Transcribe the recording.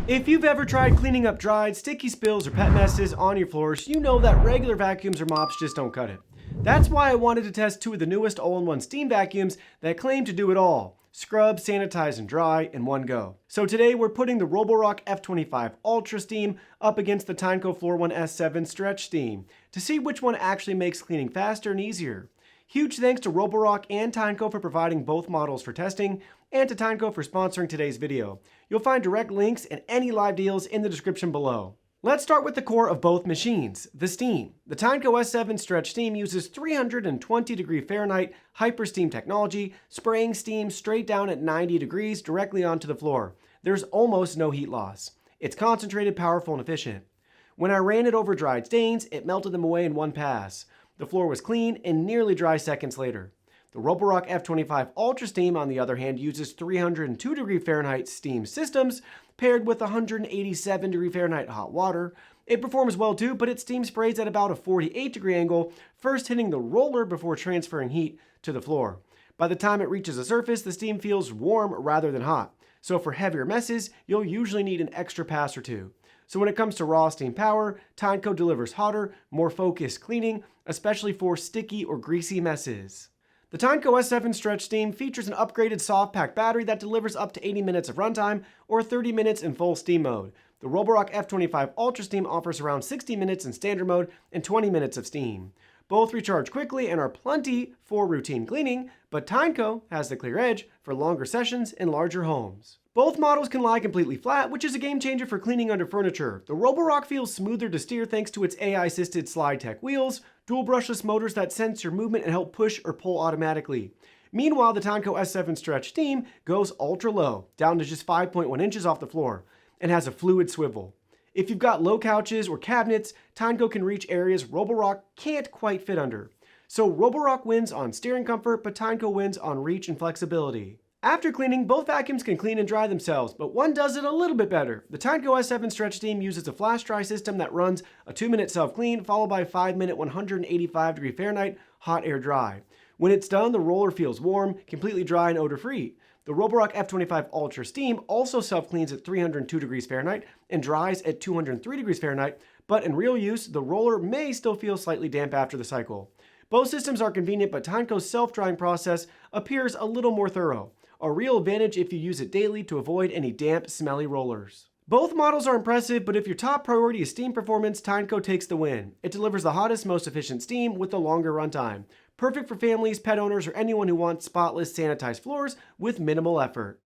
If you've ever tried cleaning up dried, sticky spills or pet messes on your floors, you know that regular vacuums or mops just don't cut it. That's why I wanted to test two of the newest all-in-one steam vacuums that claim to do it all: scrub, sanitize, and dry in one go. So today we're putting the Roborock F25 Ultra Steam up against the Tineco S7 Stretch Steam to see which one actually makes cleaning faster and easier. Huge thanks to Roborock and Tineco for providing both models for testing, and to Tineco for sponsoring today's video. You'll find direct links and any live deals in the description below. Let's start with the core of both machines, the steam. The Tineco S7 Stretch Steam uses 320°F hyper steam technology, spraying steam straight down at 90 degrees directly onto the floor. There's almost no heat loss. It's concentrated, powerful, and efficient. When I ran it over dried stains, it melted them away in one pass. The floor was clean and nearly dry seconds later. The Roborock F25 Ultra Steam, on the other hand, uses 302°F steam systems paired with 187°F hot water. It performs well too, but it steam sprays at about a 48-degree angle, first hitting the roller before transferring heat to the floor. By the time it reaches the surface, the steam feels warm rather than hot. So for heavier messes, you'll usually need an extra pass or two. So when it comes to raw steam power, Tineco delivers hotter, more focused cleaning, especially for sticky or greasy messes. The Tineco S7 Stretch Steam features an upgraded soft pack battery that delivers up to 80 minutes of runtime or 30 minutes in full steam mode. The Roborock F25 Ultra Steam offers around 60 minutes in standard mode and 20 minutes of steam. Both recharge quickly and are plenty for routine cleaning, but Tineco has the clear edge for longer sessions in larger homes. Both models can lie completely flat, which is a game changer for cleaning under furniture. The Roborock feels smoother to steer thanks to its AI-assisted slide tech wheels, dual brushless motors that sense your movement and help push or pull automatically. Meanwhile, the Tineco S7 Stretch Steam goes ultra low, down to just 5.1 inches off the floor, and has a fluid swivel. If you've got low couches or cabinets, Tineco can reach areas Roborock can't quite fit under. So Roborock wins on steering comfort, but Tineco wins on reach and flexibility. After cleaning, both vacuums can clean and dry themselves, but one does it a little bit better. The Tineco S7 Stretch Steam uses a flash dry system that runs a 2-minute self-clean followed by a 5-minute 185°F hot air dry. When it's done, the roller feels warm, completely dry, and odor-free. The Roborock F25 Ultra Steam also self-cleans at 302°F and dries at 203°F, but in real use, the roller may still feel slightly damp after the cycle. Both systems are convenient, but Tineco's self-drying process appears a little more thorough. A real advantage if you use it daily to avoid any damp, smelly rollers. Both models are impressive, but if your top priority is steam performance, Tineco takes the win. It delivers the hottest, most efficient steam with the longer runtime. Perfect for families, pet owners, or anyone who wants spotless, sanitized floors with minimal effort.